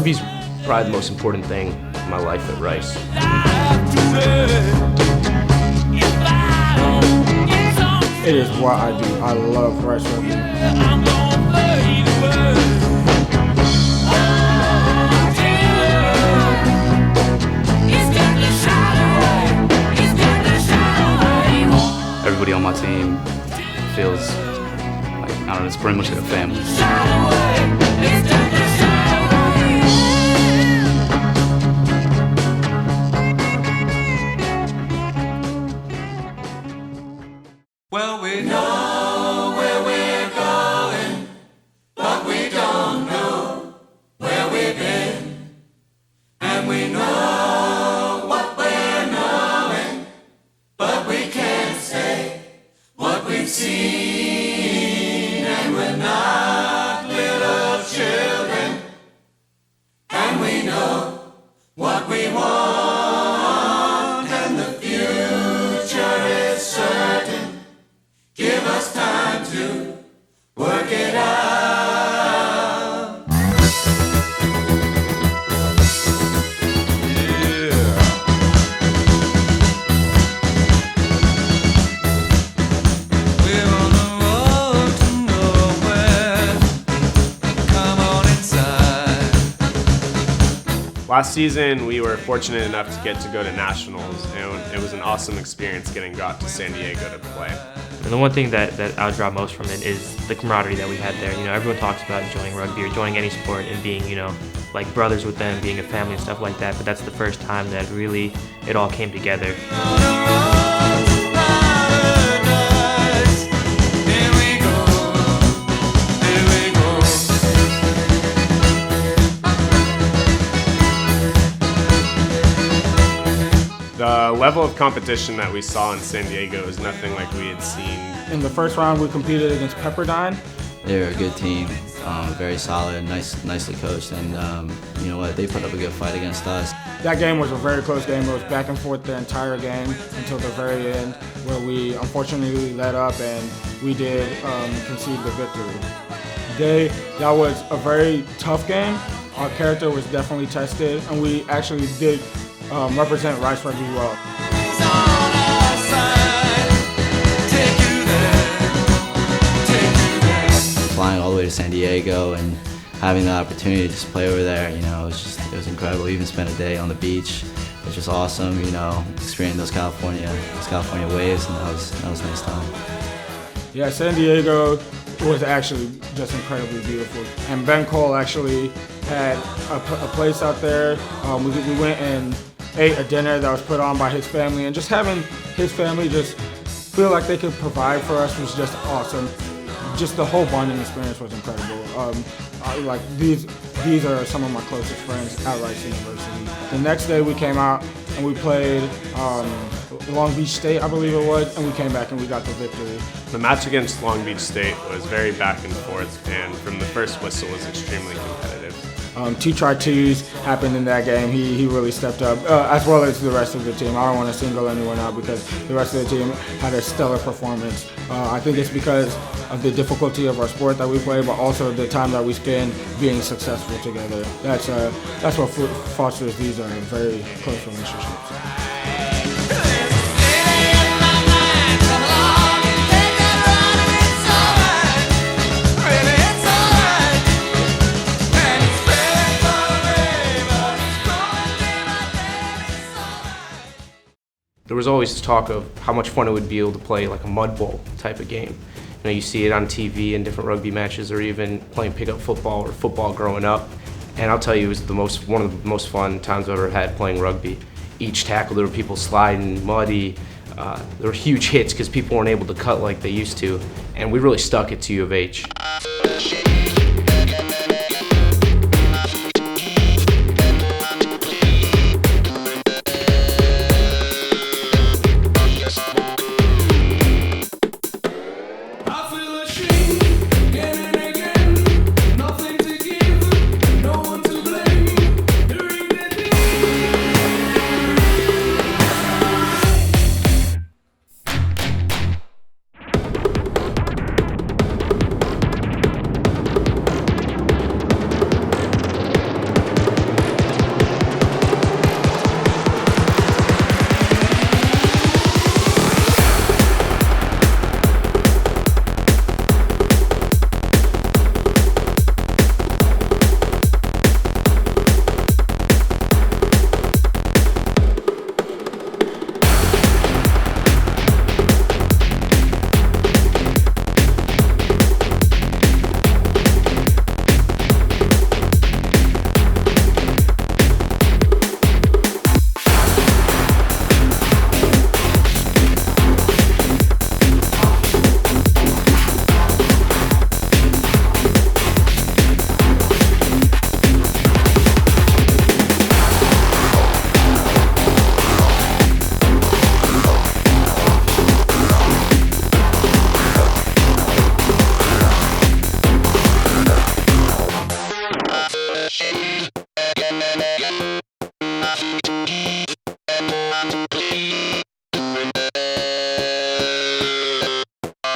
Rugby's probably the most important thing in my life at Rice. It is what I do. I love Rice Rugby. Everybody on my team feels like, I don't know, it's pretty much like a family. Well, we know where we're going, but we don't know where we've been. And we know what we're knowing, but we can't say what we've seen. And we're not little children, and we know what we want, and the future is certain. Give us time to work it out. Yeah. We're on the road to nowhere. Come on inside. Last season, we were fortunate enough to get to go to nationals, and it was an awesome experience getting got to San Diego to play. And the one thing that I draw most from it is the camaraderie that we had there. You know, everyone talks about enjoying rugby or enjoying any sport and being, you know, like brothers with them, being a family and stuff like that. But that's the first time that really it all came together. The level of competition that we saw in San Diego is nothing like we had seen. In the first round, we competed against Pepperdine. They were a good team, very solid, nicely coached, and you know what? They put up a good fight against us. That game was a very close game. It was back and forth the entire game until the very end, where we unfortunately let up and we did concede the victory. That was a very tough game. Our character was definitely tested, and we actually did represent Rice Rugby well. Flying all the way to San Diego and having the opportunity to just play over there, you know, it was incredible. We even spent a day on the beach. It was just awesome, you know, experiencing those California waves, and that was a nice time. Yeah, San Diego was actually just incredibly beautiful. And Ben Cole actually had a place out there. We went and ate a dinner that was put on by his family, and just having his family just feel like they could provide for us was just awesome. Just the whole bonding experience was incredible. Like these are some of my closest friends at Rice University. The next day we came out and we played Long Beach State, I believe it was, and we came back and we got the victory. The match against Long Beach State was very back and forth, and from the first whistle was extremely competitive. 2 try-twos happened in that game. He really stepped up, as well as the rest of the team. I don't want to single anyone out because the rest of the team had a stellar performance. I think it's because of the difficulty of our sport that we play, but also the time that we spend being successful together. That's what fosters these very close relationships. There was always talk of how much fun it would be able to play like a mud bowl type of game. You know, you see it on TV in different rugby matches, or even playing pickup football or football growing up. And I'll tell you, it was one of the most fun times I've ever had playing rugby. Each tackle, there were people sliding, muddy. There were huge hits because people weren't able to cut like they used to. And we really stuck it to U of H.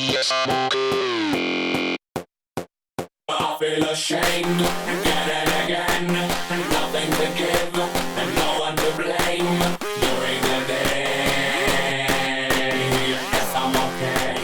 I feel ashamed again and again, nothing to give and no one to blame. During the day, yes I'm okay.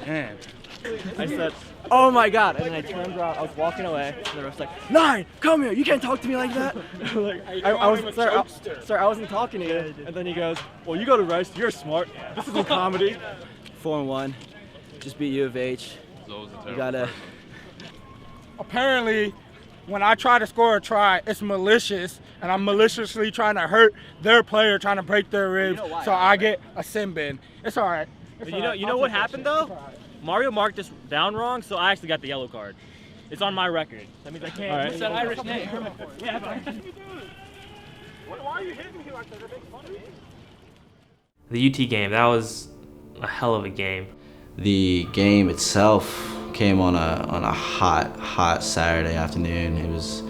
Man. I said, oh my God. And then I turned around, I was walking away, and the ref was like, Nine, come here, you can't talk to me like that. Sir, I wasn't talking to you. And then he goes, well, you go to Rice, you're smart. This isn't comedy. 4-1, just beat U of H. You gotta. Apparently, when I try to score a try, it's malicious, and I'm maliciously trying to hurt their player, trying to break their ribs, so I get a sin bin. It's all right. But you know what happened though? Mario marked us down wrong, so I actually got the yellow card. It's on my record. That means I can't. All right. It's that Irish name. Yeah, Why are you hitting me like that? They're making fun of me. The UT game, that was a hell of a game. The game itself came on a hot Saturday afternoon. It was,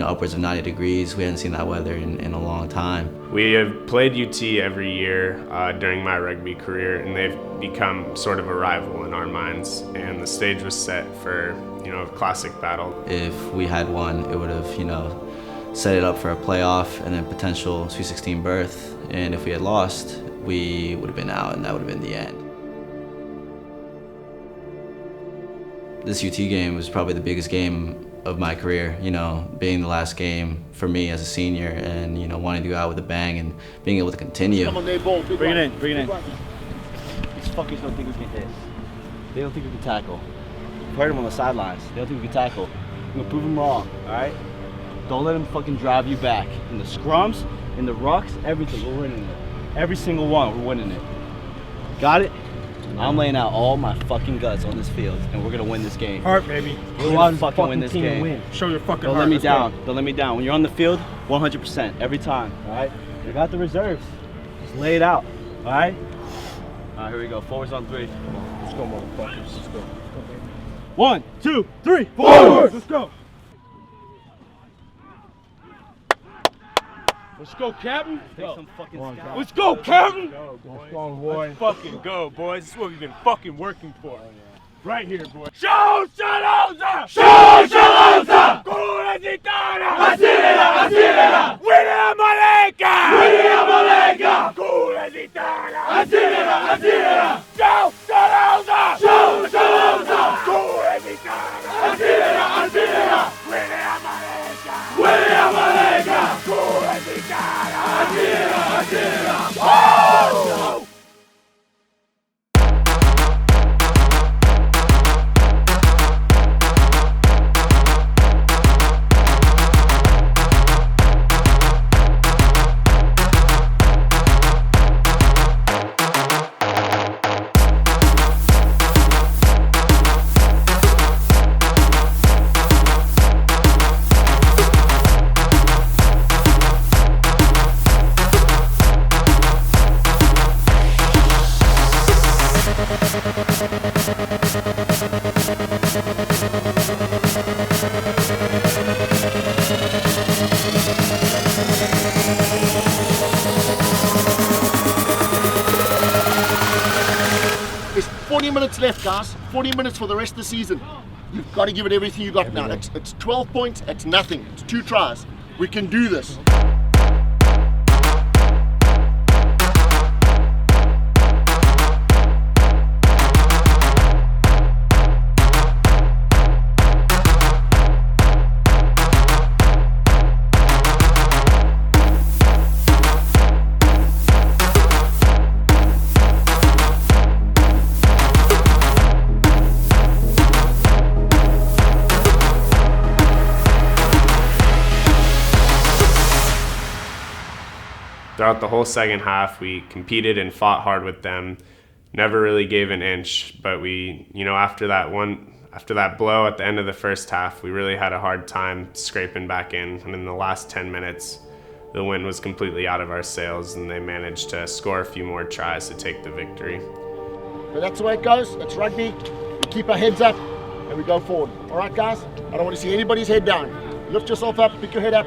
upwards of 90 degrees. We hadn't seen that weather in a long time. We have played UT every year during my rugby career, and they've become sort of a rival in our minds. And the stage was set for, a classic battle. If we had won, it would have, set it up for a playoff and a potential Sweet 16 berth. And if we had lost, we would have been out, and that would have been the end. This UT game was probably the biggest game of my career, being the last game for me as a senior and, wanting to go out with a bang and being able to continue. Bring it in. These fuckers don't think we can hit. They don't think we can tackle. We've heard them on the sidelines. They don't think we can tackle. I'm gonna prove them wrong, all right? Don't let them fucking drive you back. In the scrums, in the rucks, everything, we're winning it. Every single one, we're winning it. Got it? I'm laying out all my fucking guts on this field, and we're gonna win this game. Heart, baby. We're gonna fucking win this game. Show your fucking Don't heart. let me down. Don't let me down. When you're on the field, 100% every time. All right. You got the reserves. Just lay it out. All right. All right. Here we go. Forwards on 3. Let's go, motherfuckers. Let's go. 1, 2, 3, forward. Let's go. Let's go, Captain. Take some fucking scouts. Let's go, Captain. Let's go, boy. Let's fucking go, boys. This is what we've been fucking working for. Right here, boys. Show Shaloza! Show Shaloza! Kura Zitana! Asilera! William Maleka! William Maleka! Kura Zitana! Asilera! Show Shaloza! Show Shaloza! Kura Zitana! Asilera! William Maleka! William Maleka! Kura Zitana! Asilera! Oh! There's 40 minutes left, guys. 40 minutes for the rest of the season. You've got to give it everything you got now. It's 12 points, it's nothing. It's 2 tries. We can do this. Throughout the whole second half, we competed and fought hard with them. Never really gave an inch, but we, after that one, After that blow at the end of the first half, we really had a hard time scraping back in, and in the last 10 minutes, the wind was completely out of our sails, and they managed to score a few more tries to take the victory. But that's the way it goes. It's rugby. We keep our heads up and we go forward. All right, guys? I don't want to see anybody's head down. Lift yourself up, pick your head up.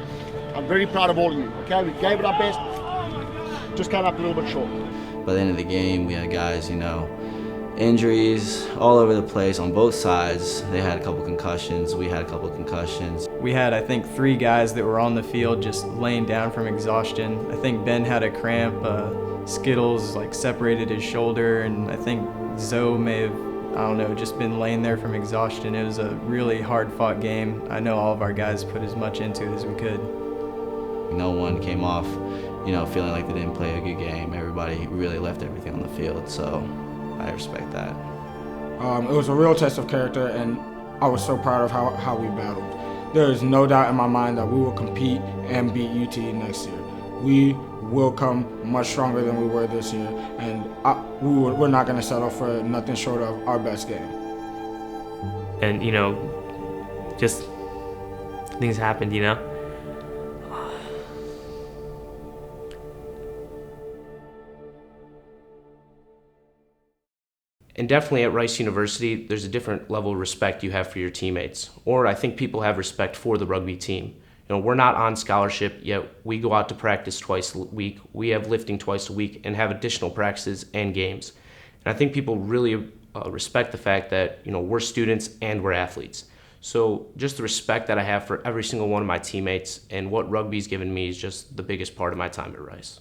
I'm very proud of all of you. Okay, we gave it our best. Just came up a little bit short. By the end of the game, we had guys, you know, injuries all over the place on both sides. They had a couple concussions. We had a couple concussions. We had, I think, 3 guys that were on the field just laying down from exhaustion. I think Ben had a cramp. Skittles separated his shoulder, and I think Zoe may have, I don't know, just been laying there from exhaustion. It was a really hard-fought game. I know all of our guys put as much into it as we could. No one came off, you know, feeling like they didn't play a good game. Everybody really left everything on the field, so I respect that. It was a real test of character, and I was so proud of how we battled. There is no doubt in my mind that we will compete and beat UT next year. We will come much stronger than we were this year, and we're not going to settle for nothing short of our best game. And, you know, just things happened, you know. And definitely at Rice University, there's a different level of respect you have for your teammates. Or I think people have respect for the rugby team. You know, we're not on scholarship, yet we go out to practice twice a week. We have lifting twice a week and have additional practices and games. And I think people really respect the fact that, you know, we're students and we're athletes. So just the respect that I have for every single one of my teammates and what rugby's given me is just the biggest part of my time at Rice.